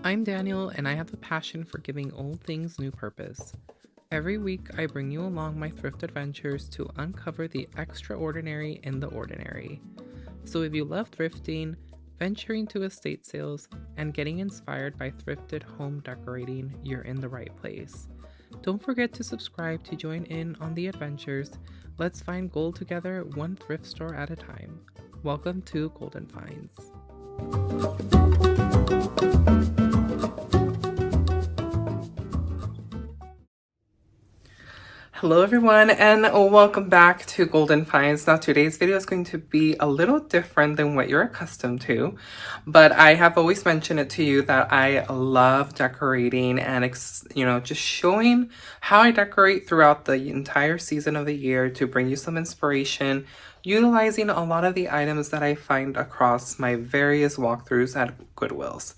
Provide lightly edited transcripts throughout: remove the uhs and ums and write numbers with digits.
I'm Daniel, and I have a passion for giving old things new purpose. Every week, I bring you along my thrift adventures to uncover the extraordinary in the ordinary. So if you love thrifting, venturing to estate sales, and getting inspired by thrifted home decorating, you're in the right place. Don't forget to subscribe to join in on the adventures. Let's find gold together, one thrift store at a time. Welcome to Golden Finds. Hello everyone, and welcome back to Golden Finds. Now today's video is going to be a little different than what you're accustomed to, but I have always mentioned it to you that I love decorating and just showing how I decorate throughout the entire season of the year to bring you some inspiration, utilizing a lot of the items that I find across my various walkthroughs at Goodwills.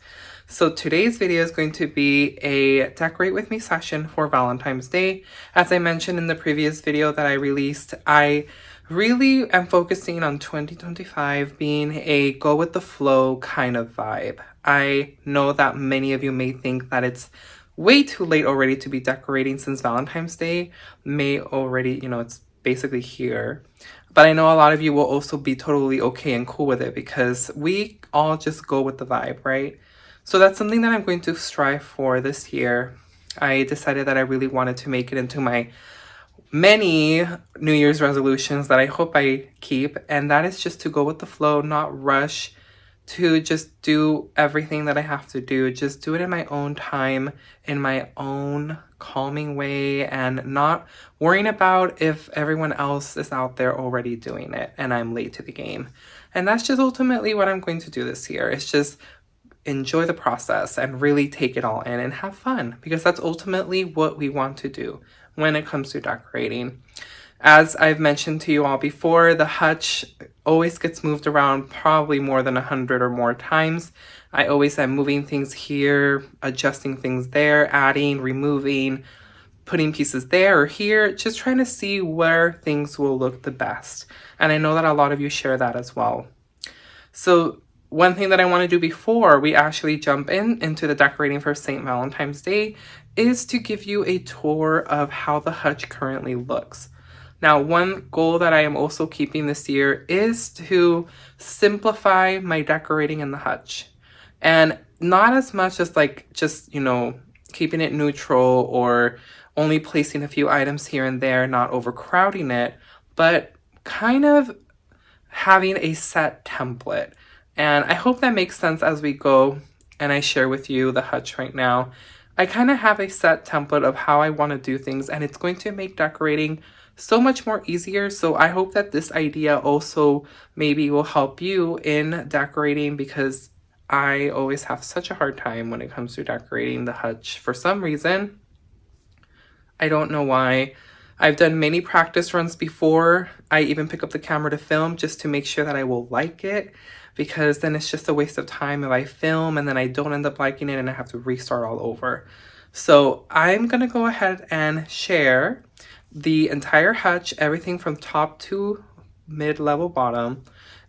So today's video is going to be a decorate with me session for Valentine's Day. As I mentioned in the previous video that I released, I really am focusing on 2025 being a go with the flow kind of vibe. I know that many of you may think that it's way too late already to be decorating since Valentine's Day may already, it's basically here. But I know a lot of you will also be totally okay and cool with it because we all just go with the vibe, right? So that's something that I'm going to strive for this year. I decided that I really wanted to make it into my many New Year's resolutions that I hope I keep. And that is just to go with the flow, not rush, to just do everything that I have to do. Just do it in my own time, in my own calming way, and not worrying about if everyone else is out there already doing it and I'm late to the game. And that's just ultimately what I'm going to do this year. It's just enjoy the process and really take it all in and have fun, because that's ultimately what we want to do when it comes to decorating. As I've mentioned to you all before, the Hutch always gets moved around probably more than 100 or more times. I always am moving things here, adjusting things there, adding, removing, putting pieces there or here, just trying to see where things will look the best. And I know that a lot of you share that as well. So one thing that I want to do before we actually jump into the decorating for St. Valentine's Day is to give you a tour of how the Hutch currently looks. Now, one goal that I am also keeping this year is to simplify my decorating in the Hutch. And not as much as keeping it neutral or only placing a few items here and there, not overcrowding it, but kind of having a set template. And I hope that makes sense as we go and I share with you the Hutch right now. I kind of have a set template of how I want to do things, and it's going to make decorating so much more easier. So I hope that this idea also maybe will help you in decorating, because I always have such a hard time when it comes to decorating the Hutch for some reason. I don't know why. I've done many practice runs before. I even pick up the camera to film just to make sure that I will like it, because then it's just a waste of time if I film and then I don't end up liking it and I have to restart all over. So I'm gonna go ahead and share the entire Hutch, everything from top to mid-level bottom,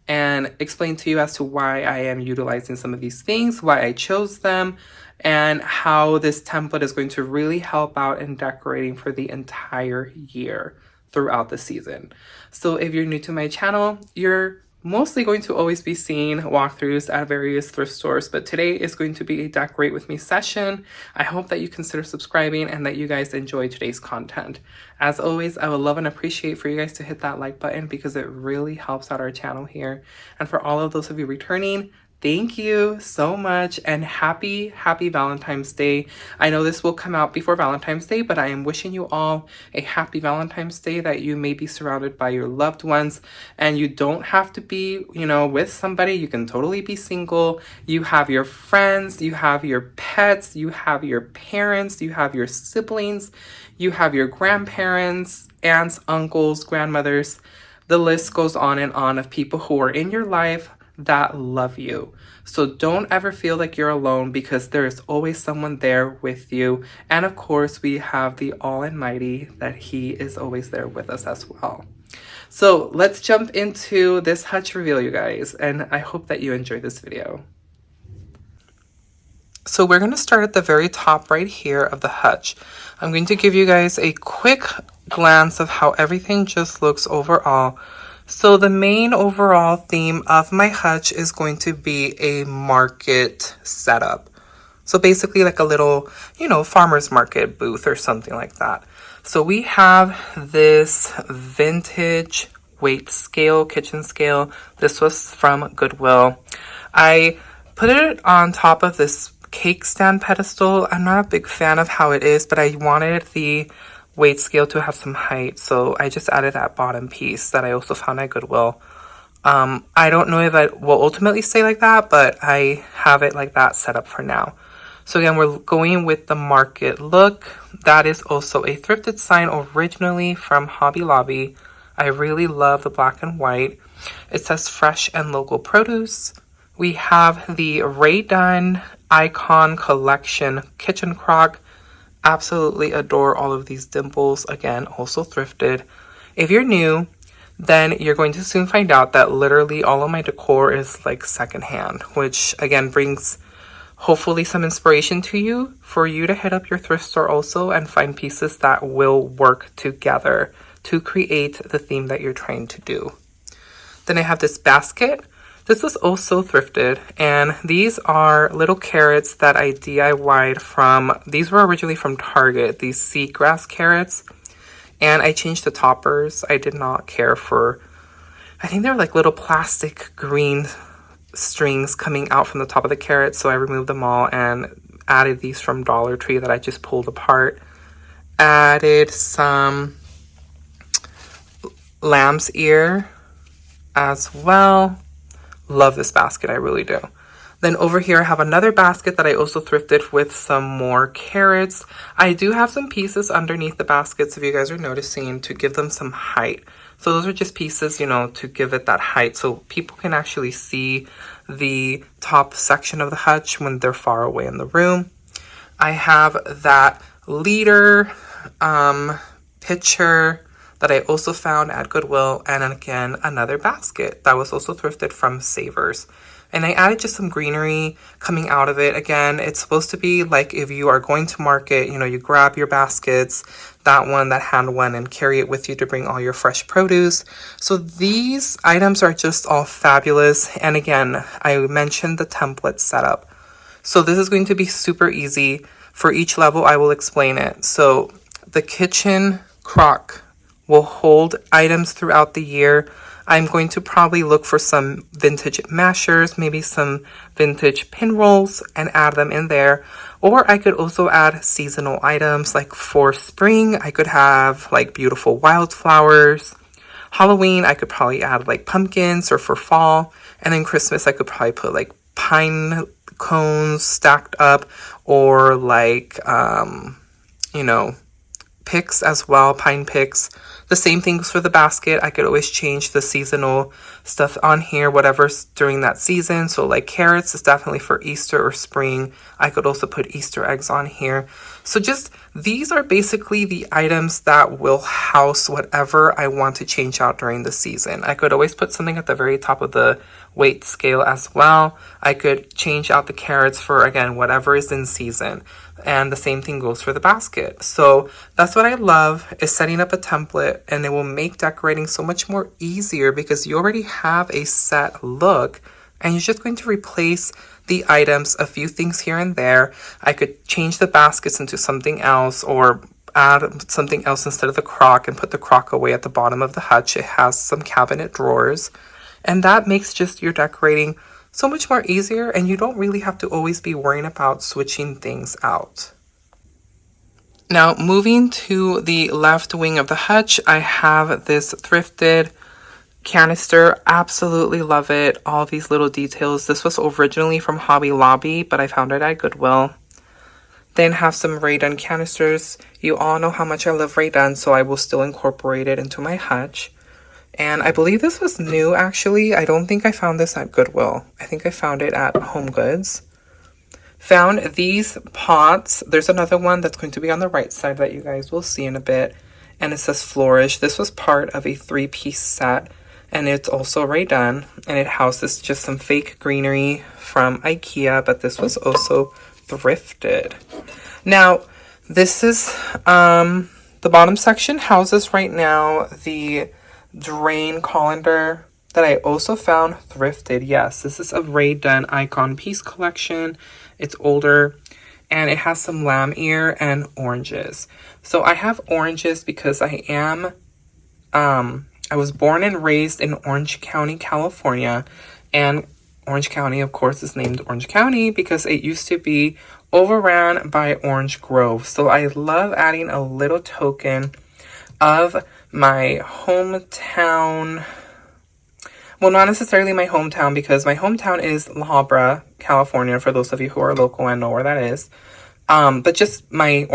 and explain to you as to why I am utilizing some of these things, why I chose them, and how this template is going to really help out in decorating for the entire year throughout the season. So if you're new to my channel, you're mostly going to always be seeing walkthroughs at various thrift stores, but today is going to be a decorate with me session. I hope that you consider subscribing and that you guys enjoy today's content. As always, I would love and appreciate for you guys to hit that like button, because it really helps out our channel here. And for all of those of you returning, thank you so much, and happy Valentine's Day. I know this will come out before Valentine's Day, but I am wishing you all a happy Valentine's Day, that you may be surrounded by your loved ones, and you don't have to be, with somebody. You can totally be single. You have your friends, you have your pets, you have your parents, you have your siblings, you have your grandparents, aunts, uncles, grandmothers. The list goes on and on of people who are in your life that love you. So don't ever feel like you're alone, because there is always someone there with you. And of course, we have the Almighty, that He is always there with us as well. So let's jump into this Hutch reveal, you guys, and I hope that you enjoy this video. So we're going to start at the very top right here of the hutch. I'm going to give you guys a quick glance of how everything just looks overall. So the main overall theme of my hutch is going to be a market setup. So basically like a little, you know, farmer's market booth or something like that. So we have this vintage weight scale, kitchen scale. This was from Goodwill. I put it on top of this cake stand pedestal. I'm not a big fan of how it is, but I wanted the weight scale to have some height, so I just added that bottom piece that I also found at Goodwill. I don't know if I will ultimately stay like that, but I have it like that set up for now. So again, we're going with the market look. That is also a thrifted sign originally from Hobby Lobby. I really love the black and white. It says fresh and local produce. We have the Ray Dunn Icon Collection Kitchen Crock. Absolutely adore all of these dimples. Again, also thrifted. If you're new, then you're going to soon find out that literally all of my decor is like secondhand, which again brings hopefully some inspiration to you for you to hit up your thrift store also and find pieces that will work together to create the theme that you're trying to do. Then I have this basket. This was also thrifted, and these are little carrots that I DIY'd from, these were originally from Target, these seagrass carrots, and I changed the toppers. I did not care for, I think they were like little plastic green strings coming out from the top of the carrots, so I removed them all and added these from Dollar Tree that I just pulled apart. Added some lamb's ear as well. Love this basket, I really do. Then over here I have another basket that I also thrifted with some more carrots. I do have some pieces underneath the baskets, if you guys are noticing, to give them some height. So those are just pieces, you know, to give it that height so people can actually see the top section of the hutch when they're far away in the room. I have that leader picture that I also found at Goodwill, and again, another basket that was also thrifted from Savers. And I added just some greenery coming out of it. Again, it's supposed to be like if you are going to market, you know, you grab your baskets, that one, that hand one, and carry it with you to bring all your fresh produce. So these items are just all fabulous. And again, I mentioned the template setup. So this is going to be super easy. For each level, I will explain it. So the kitchen crock will hold items throughout the year. I'm going to probably look for some vintage mashers, maybe some vintage pin rolls, and add them in there. Or I could also add seasonal items, like for spring, I could have like beautiful wildflowers. Halloween, I could probably add like pumpkins, or for fall. And then Christmas, I could probably put like pine cones stacked up, or like, you know, picks as well, pine picks. The same things for the basket. I could always change the seasonal stuff on here, whatever's during that season. So like carrots is definitely for Easter or spring. I could also put Easter eggs on here. So just these are basically the items that will house whatever I want to change out during the season. I could always put something at the very top of the weight scale as well. I could change out the carrots for, again, whatever is in season. And the same thing goes for the basket. So that's what I love, is setting up a template, and it will make decorating so much more easier because you already have a set look and you're just going to replace the items, a few things here and there. I could change the baskets into something else, or add something else instead of the crock and put the crock away at the bottom of the hutch. It has some cabinet drawers, and that makes just your decorating so much more easier, and you don't really have to always be worrying about switching things out. Now, moving to the left wing of the hutch, I have this thrifted canister. Absolutely love it. All these little details. This was originally from Hobby Lobby, but I found it at Goodwill. Then have some Ray Dunn canisters. You all know how much I love Ray Dunn, so I will still incorporate it into my hutch. And I believe this was new, actually. I don't think I found this at Goodwill. I think I found it at Home Goods. Found these pots. There's another one that's going to be on the right side that you guys will see in a bit. And it says Flourish. This was part of a 3-piece set. And it's also Ray Dunn. And it houses just some fake greenery from IKEA. But this was also thrifted. Now, this is the bottom section houses right now the drain colander that I also found thrifted. Yes, this is a Rae Dunn Icon Piece collection. It's older and it has some lamb ear and oranges. So I have oranges because I was born and raised in Orange County, California, and Orange County, of course, is named Orange County because it used to be overran by orange grove. So I love adding a little token of my hometown. Well, not necessarily my hometown, because my hometown is La Habra, California, for those of you who are local and know where that is. But just my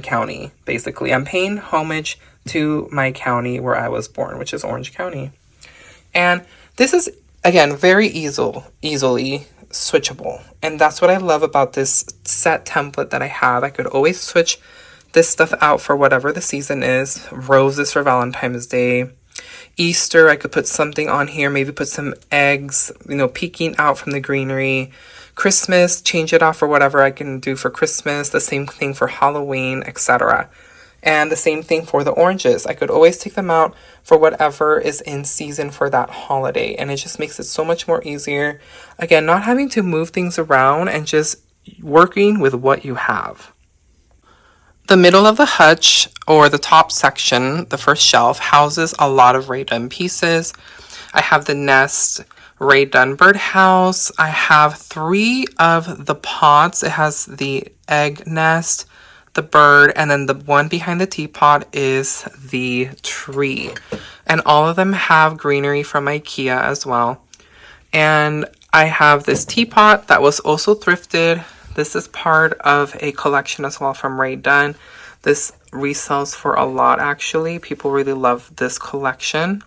county, basically. I'm paying homage to my county where I was born, which is Orange County. And this is, again, very easily switchable. And that's what I love about this set template that I have. I could always switch this stuff out for whatever the season is. Roses for Valentine's Day. Easter, I could put something on here, maybe put some eggs, peeking out from the greenery. Christmas, change it off for whatever I can do for Christmas. The same thing for Halloween, etc. And the same thing for the oranges. I could always take them out for whatever is in season for that holiday. And it just makes it so much more easier. Again, not having to move things around and just working with what you have. The middle of the hutch, or the top section, the first shelf, houses a lot of Rae Dunn pieces. I have the Nest Rae Dunn birdhouse. I have 3 of the pots. It has the egg nest, the bird, and then the one behind the teapot is the tree. And all of them have greenery from IKEA as well. And I have this teapot that was also thrifted. This is part of a collection as well from Rae Dunn. This resells for a lot, actually. People really love this collection.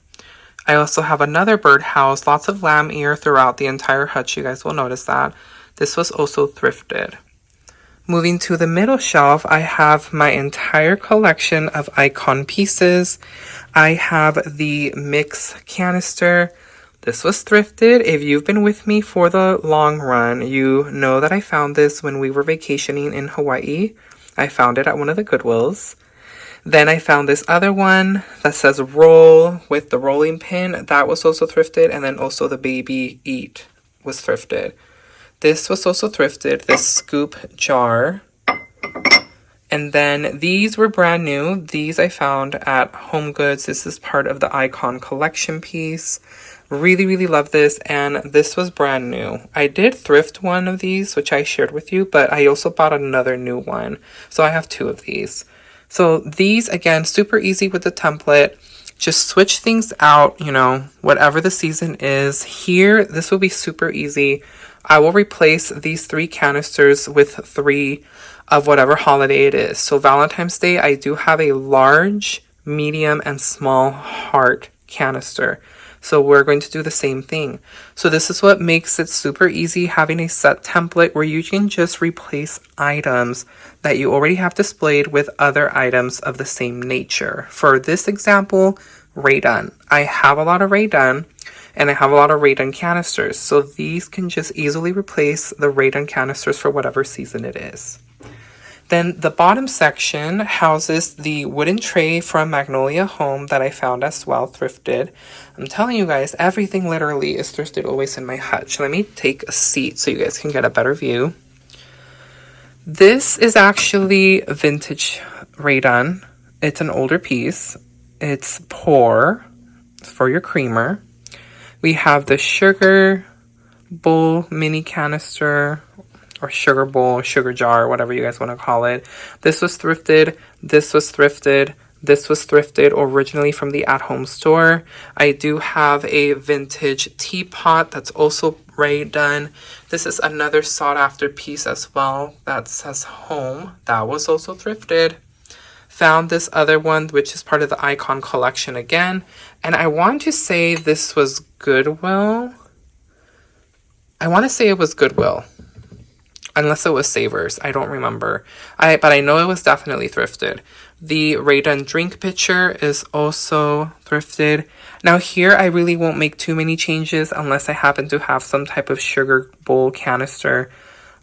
I also have another birdhouse, lots of lamb ear throughout the entire hutch. You guys will notice that. This was also thrifted. Moving to the middle shelf, I have my entire collection of icon pieces. I have the mix canister. This was thrifted. If you've been with me for the long run, you know that I found this when we were vacationing in Hawaii. I found it at one of the Goodwills. Then I found this other one that says roll with the rolling pin. That was also thrifted. And then also the baby eat was thrifted. This was also thrifted, this scoop jar. And then these were brand new. These I found at Home Goods. This is part of the Icon collection piece. Really love this, and this was brand new. I did thrift one of these, which I shared with you, but I also bought another new one. So I have 2 of these. So these, again, super easy with the template. Just switch things out, whatever the season is. Here, this will be super easy. I will replace these 3 canisters with 3 of whatever holiday it is. So Valentine's Day, I do have a large, medium, and small heart canister. So we're going to do the same thing. So this is what makes it super easy, having a set template where you can just replace items that you already have displayed with other items of the same nature. For this example, Rae Dunn. I have a lot of Rae Dunn, and I have a lot of Rae Dunn canisters. So these can just easily replace the Rae Dunn canisters for whatever season it is. Then the bottom section houses the wooden tray from Magnolia Home that I found as well, thrifted. I'm telling you guys, everything literally is thrifted always in my hutch. Let me take a seat so you guys can get a better view. This is actually vintage Rae Dunn. It's an older piece. It's pour for your creamer. We have the sugar bowl mini canister, or sugar bowl, sugar jar, whatever you guys want to call it. This was thrifted. This was thrifted. This was thrifted originally from the at-home store. I do have a vintage teapot that's also Rae Dunn. This is another sought-after piece as well that says home. That was also thrifted. Found this other one, which is part of the Icon collection again. And I want to say this was Goodwill. I want to say it was Goodwill. Unless it was Savers. I don't remember. But I know it was definitely thrifted. The Rae Dunn drink pitcher is also thrifted. Now here, I really won't make too many changes unless I happen to have some type of sugar bowl canister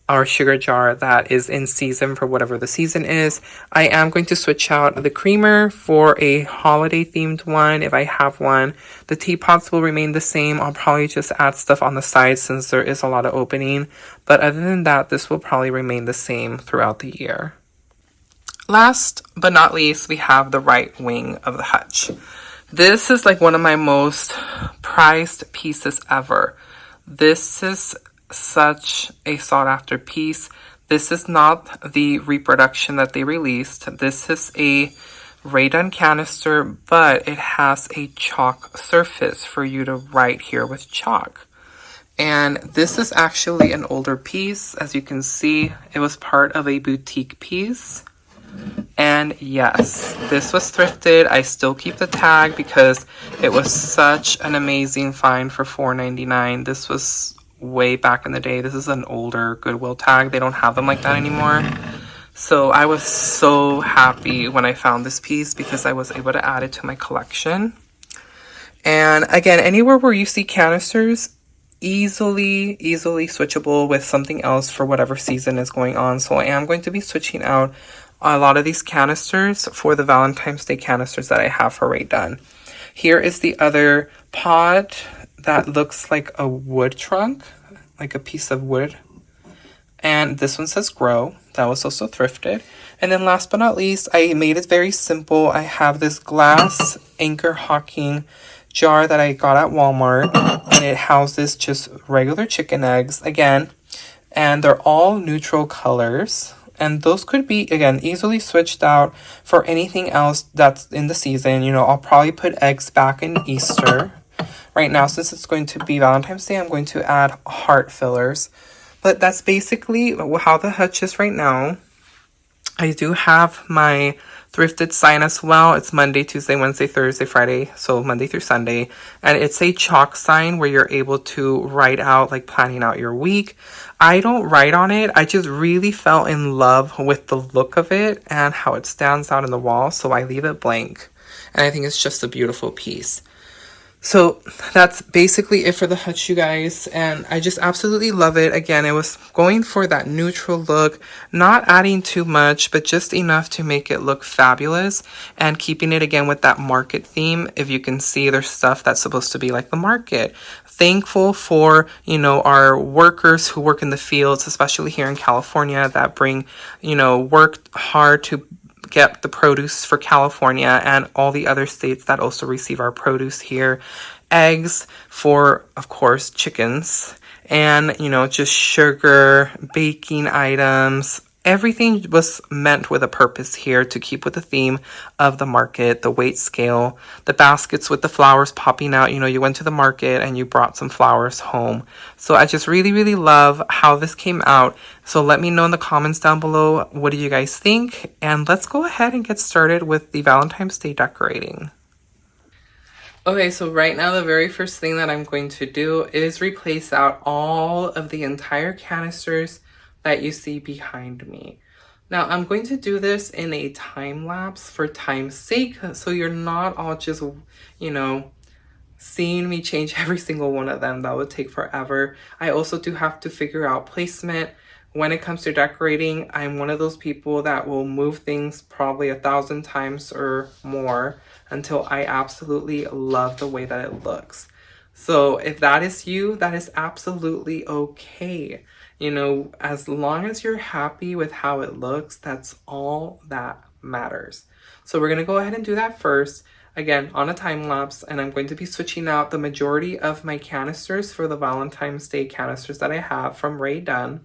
our sugar jar that is in season for whatever the season is. I am going to switch out the creamer for a holiday themed one if I have one. The teapots will remain the same. I'll probably just add stuff on the side since there is a lot of opening. But other than that, this will probably remain the same throughout the year. Last but not least, we have the right wing of the Hutch. This is like one of my most prized pieces ever. This is such a sought after piece. This is not the reproduction that they released. This is a Raydon canister, but it has a chalk surface for you to write here with chalk. And this is actually an older piece. As you can see, it was part of a boutique piece. And yes, this was thrifted. I still keep the tag because it was such an amazing find for $4.99. This was way back in the day. This is an older Goodwill tag. They don't have them like that anymore. So I was so happy when I found this piece because I was able to add it to my collection. And again, anywhere where you see canisters, easily switchable with something else for whatever season is going on. So I am going to be switching out a lot of these canisters for the Valentine's Day canisters that I have for Raydon. Here is the other pod that looks like a wood trunk, like a piece of wood. And this one says grow. That was also thrifted. And then last but not least, I made it very simple. I have this glass anchor hawking jar that I got at Walmart. And it houses just regular chicken eggs again. And they're all neutral colors. And those could be, again, easily switched out for anything else that's in the season. You know, I'll probably put eggs back in Easter. Right now, since it's going to be Valentine's Day, I'm going to add heart fillers. But that's basically how the Hutch is right now. I do have my thrifted sign as well. It's Monday, Tuesday, Wednesday, Thursday, Friday. So Monday through Sunday. And it's a chalk sign where you're able to write out, like planning out your week. I don't write on it. I just really fell in love with the look of it and how it stands out in the wall. So I leave it blank. And I think it's just a beautiful piece. So that's basically it for the Hutch, you guys, and I just absolutely love it. Again, it was going for that neutral look, not adding too much, but just enough to make it look fabulous, and keeping it again with that market theme. If you can see, there's stuff that's supposed to be like the market. Thankful for, you know, our workers who work in the fields, especially here in California, that bring, you know, work hard to get the produce for California and all the other states that also receive our produce here. Eggs for, of course, chickens. And, you know, just sugar, baking items. Everything was meant with a purpose here to keep with the theme of the market, the weight scale, the baskets with the flowers popping out. You know, you went to the market and you brought some flowers home. So I just really love how this came out. So let me know in the comments down below, what do you guys think? And let's go ahead and get started with the Valentine's Day decorating. Okay, so right now the very first thing that I'm going to do is replace out all of the entire canisters that you see behind me. Now I'm going to do this in a time lapse for time's sake, so you're not all just, you know, seeing me change every single one of them. That would take forever. I also do have to figure out placement. When it comes to decorating, I'm one of those people that will move things probably 1,000 times or more until I absolutely love the way that it looks. So if that is you, that is absolutely okay. You know, as long as you're happy with how it looks, that's all that matters. So we're going to go ahead and do that first, again, on a time lapse, and I'm going to be switching out the majority of my canisters for the Valentine's Day canisters that I have from Raydon.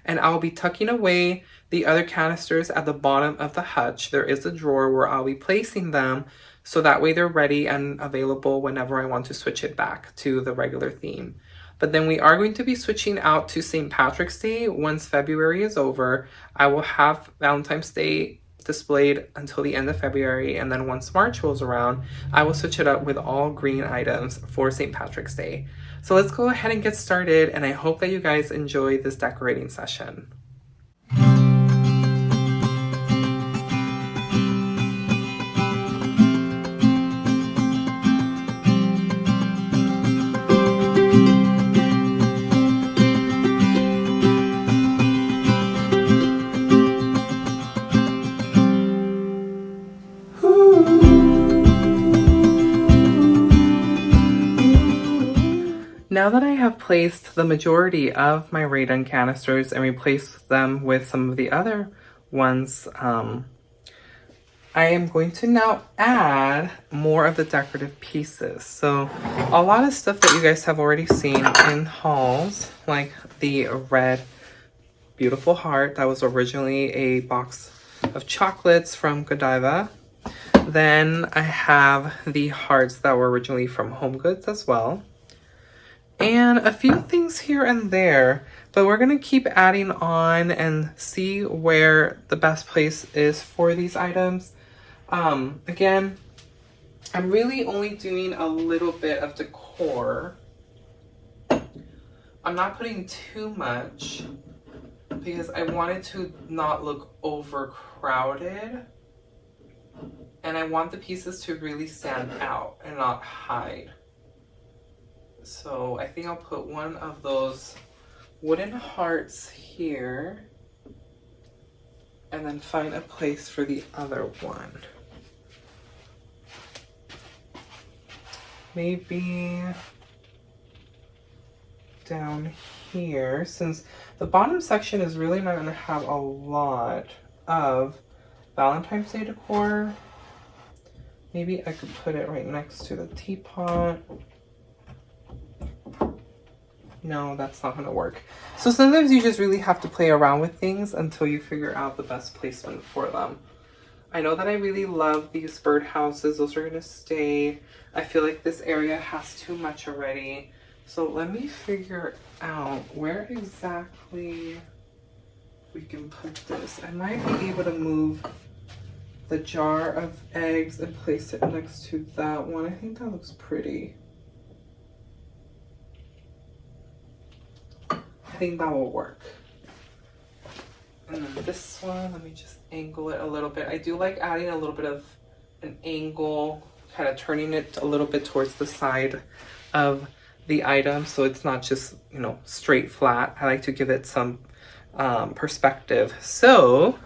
And I'll be tucking away the other canisters at the bottom of the Hutch. There is a drawer where I'll be placing them, so that way they're ready and available whenever I want to switch it back to the regular theme. But then we are going to be switching out to St. Patrick's Day once February is over. I will have Valentine's Day displayed until the end of February, and then once March rolls around, I will switch it up with all green items for St. Patrick's Day. So let's go ahead and get started, and I hope that you guys enjoy this decorating session. Now that I have placed the majority of my ray gun canisters and replaced them with some of the other ones, I am going to now add more of the decorative pieces. So a lot of stuff that you guys have already seen in hauls, like the red beautiful heart that was originally a box of chocolates from Godiva. Then I have the hearts that were originally from Home Goods as well. And a few things here and there, but we're gonna keep adding on and see where the best place is for these items. Again, I'm really only doing a little bit of decor. I'm not putting too much because I want it to not look overcrowded. And I want the pieces to really stand out and not hide. So I think I'll put one of those wooden hearts here and then find a place for the other one. Maybe down here, since the bottom section is really not going to have a lot of Valentine's Day decor. Maybe I could put it right next to the teapot. No, that's not gonna work. So sometimes you just really have to play around with things until you figure out the best placement for them. I know that I really love these birdhouses. Those are gonna stay. I feel like this area has too much already. So let me figure out where exactly we can put this. I might be able to move the jar of eggs and place it next to that one. I think that looks pretty. I think that will work. And then this one, let me just angle it a little bit. I do like adding a little bit of an angle, kind of turning it a little bit towards the side of the item so it's not just, you know, straight flat. I like to give it some perspective. So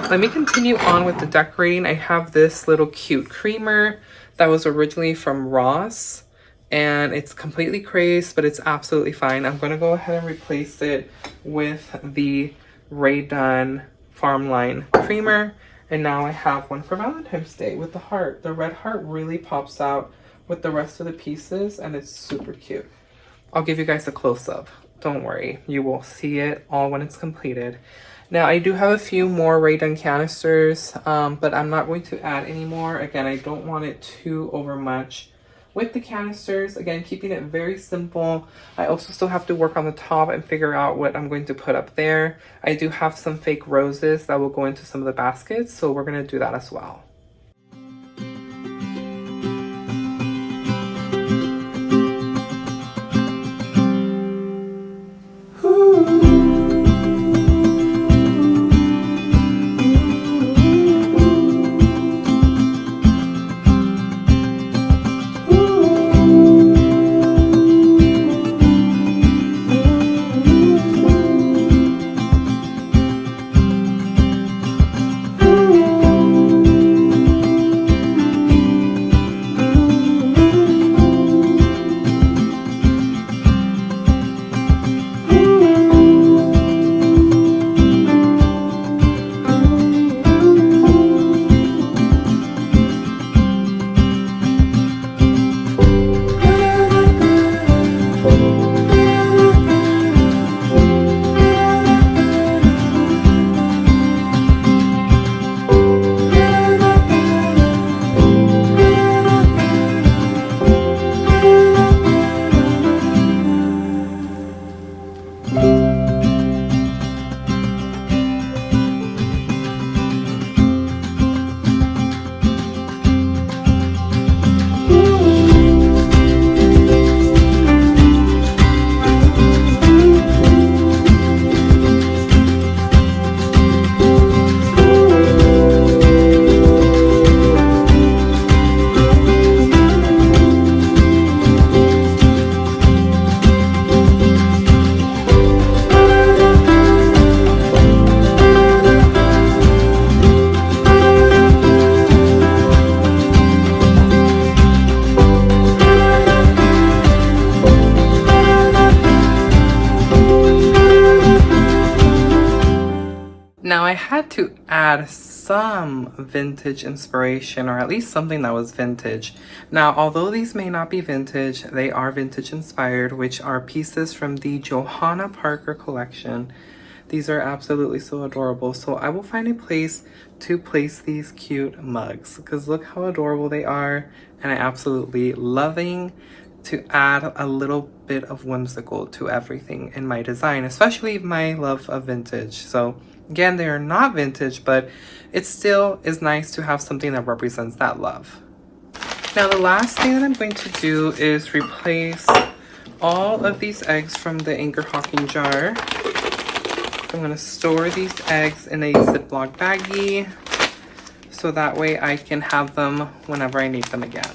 let me continue on with the decorating. I have this little cute creamer that was originally from Ross. And it's completely crazed, but it's absolutely fine. I'm gonna go ahead and replace it with the Ray Dunn Farmline creamer. And now I have one for Valentine's Day with the heart. The red heart really pops out with the rest of the pieces and it's super cute. I'll give you guys a close-up. Don't worry, you will see it all when it's completed. Now I do have a few more Ray Dunn canisters, but I'm not going to add any more. Again, I don't want it too overmuch. With the canisters, again, keeping it very simple. I also still have to work on the top and figure out what I'm going to put up there. I do have some fake roses that will go into some of the baskets, so we're gonna do that as well. Now I had to add some vintage inspiration, or at least something that was vintage. Now, although these may not be vintage, they are vintage inspired, which are pieces from the Johanna Parker collection. These are absolutely so adorable. So I will find a place to place these cute mugs because look how adorable they are. And I absolutely loving to add a little bit of whimsical to everything in my design, especially my love of vintage. So again, they are not vintage, but it still is nice to have something that represents that love. Now the last thing that I'm going to do is replace all of these eggs from the Anchor Hawking jar. I'm going to store these eggs in a Ziploc baggie so that way I can have them whenever I need them again.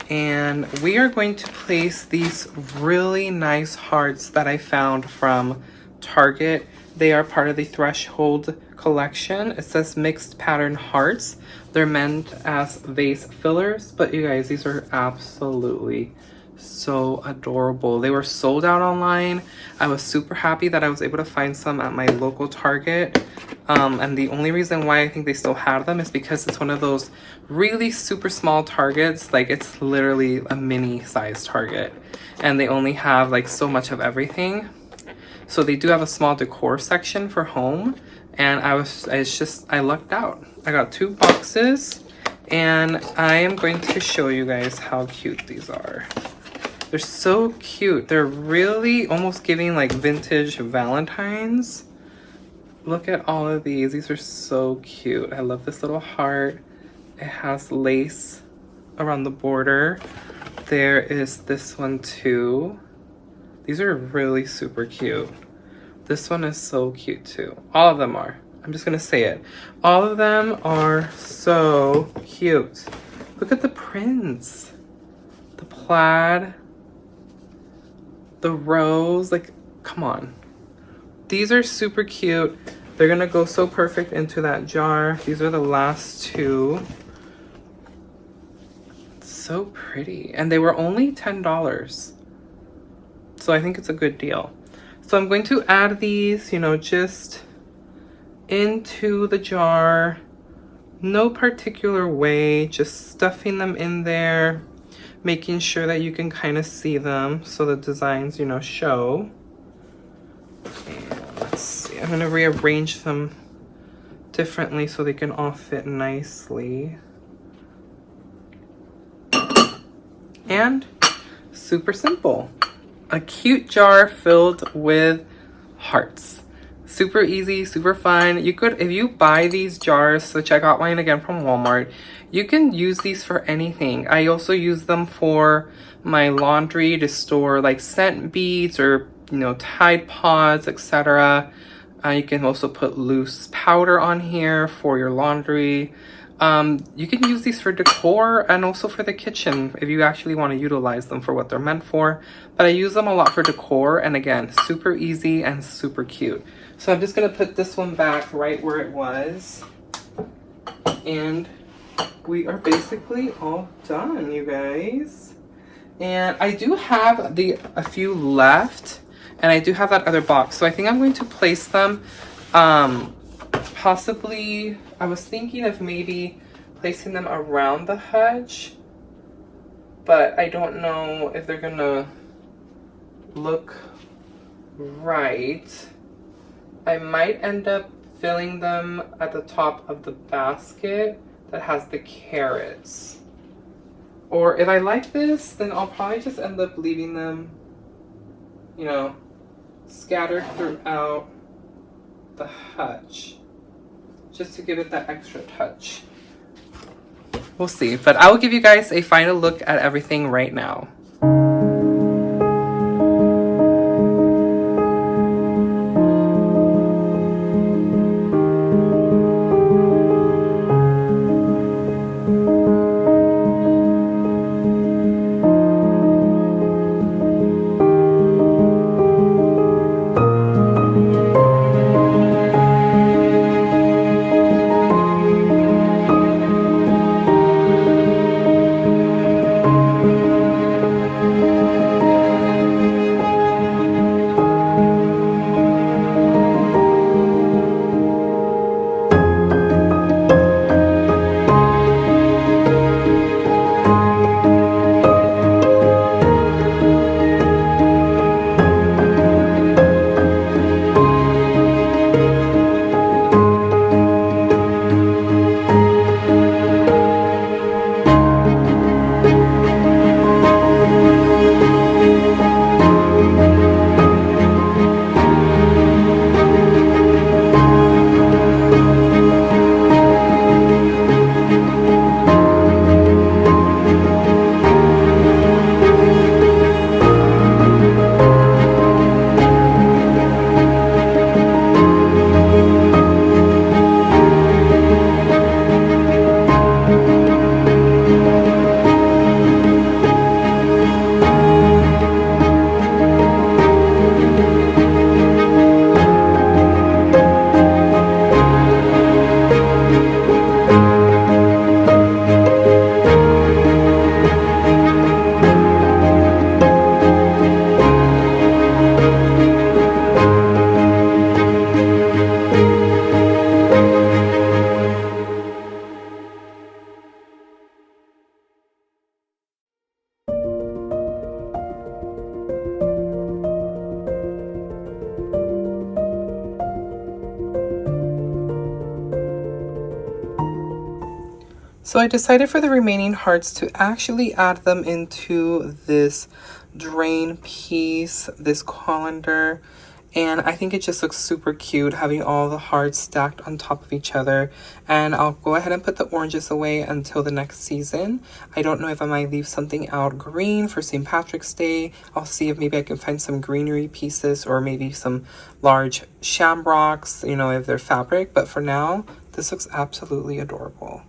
And we are going to place these really nice hearts that I found from Target. They are part of the Threshold collection. It says mixed pattern hearts. They're meant as vase fillers, but you guys, these are absolutely so adorable. They were sold out online. I was super happy that I was able to find some at my local Target. And the only reason why I think they still have them is because it's one of those really super small Targets. Like it's literally a mini size Target and they only have like so much of everything. So they do have a small decor section for home, and I lucked out. I got 2 boxes and I am going to show you guys how cute these are. They're so cute. They're really almost giving like vintage Valentines. Look at all of these. These are so cute. I love this little heart. It has lace around the border. There is this one too. These are really super cute. This one is so cute too. All of them are. I'm just gonna say it. All of them are so cute. Look at the prints. The plaid. The rose. Like, come on. These are super cute. They're gonna go so perfect into that jar. These are the last 2. So pretty. And they were only $10. So I think it's a good deal. So I'm going to add these, you know, just into the jar. No particular way, just stuffing them in there, making sure that you can kind of see them so the designs, you know, show. And let's see, I'm gonna rearrange them differently so they can all fit nicely. And super simple. A cute jar filled with hearts. Super easy, super fun. You could, if you buy these jars, which I got mine again from Walmart, you can use these for anything. I also use them for my laundry to store like scent beads or, you know, Tide Pods, etc. You can also put loose powder on here for your laundry. You can use these for decor and also for the kitchen if you actually want to utilize them for what they're meant for. But I use them a lot for decor, and again, super easy and super cute. So I'm just going to put this one back right where it was. And we are basically all done, you guys. And I do have a few left, and I do have that other box. So I think I'm going to place them possibly, I was thinking of maybe placing them around the Hutch, but I don't know if they're gonna look right. I might end up filling them at the top of the basket that has the carrots. Or if I like this, then I'll probably just end up leaving them, you know, scattered throughout the Hutch, just to give it that extra touch. We'll see, but I will give you guys a final look at everything right now. So I decided for the remaining hearts to actually add them into this drain piece, this colander. And I think it just looks super cute having all the hearts stacked on top of each other. And I'll go ahead and put the oranges away until the next season. I don't know if I might leave something out green for St. Patrick's Day. I'll see if maybe I can find some greenery pieces or maybe some large shamrocks, you know, if they're fabric. But for now, this looks absolutely adorable.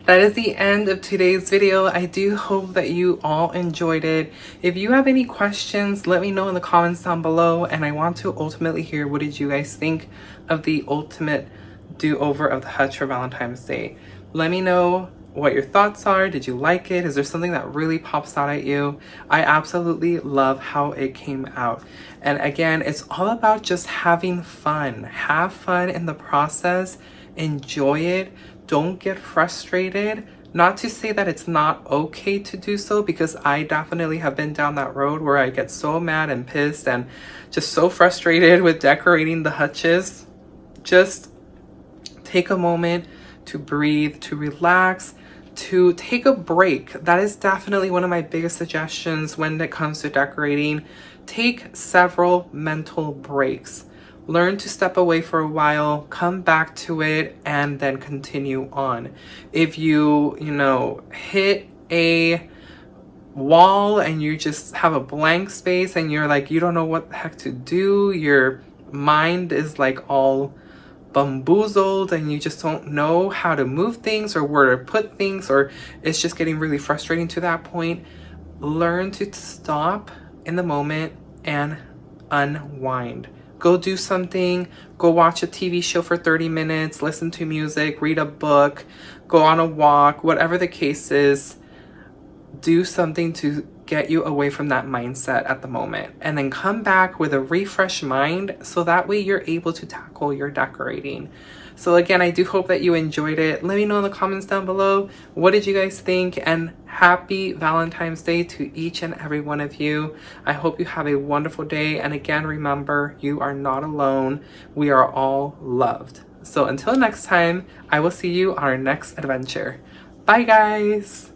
That is the end of today's video. I do hope that you all enjoyed it. If you have any questions, let me know in the comments down below. And I want to ultimately hear, what did you guys think of the ultimate do-over of the Hutch for Valentine's Day? Let me know what your thoughts are. Did you like it? Is there something that really pops out at you? I absolutely love how it came out. And again, it's all about just having fun. Have fun in the process. Enjoy it. Don't get frustrated. Not to say that it's not okay to do so, because I definitely have been down that road where I get so mad and pissed and just so frustrated with decorating the hutches. Just take a moment to breathe, to relax, to take a break. That is definitely one of my biggest suggestions when it comes to decorating. Take several mental breaks. Learn to step away for a while, come back to it, and then continue on. If you hit a wall and you just have a blank space and you're like, you don't know what the heck to do, your mind is like all bamboozled and you just don't know how to move things or where to put things, or it's just getting really frustrating to that point, learn to stop in the moment and unwind. Go do something, go watch a TV show for 30 minutes, listen to music, read a book, go on a walk, whatever the case is. Do something to get you away from that mindset at the moment, and then come back with a refreshed mind so that way you're able to tackle your decorating. So again, I do hope that you enjoyed it. Let me know in the comments down below, what did you guys think? And happy Valentine's Day to each and every one of you. I hope you have a wonderful day. And again, remember, you are not alone. We are all loved. So until next time, I will see you on our next adventure. Bye guys.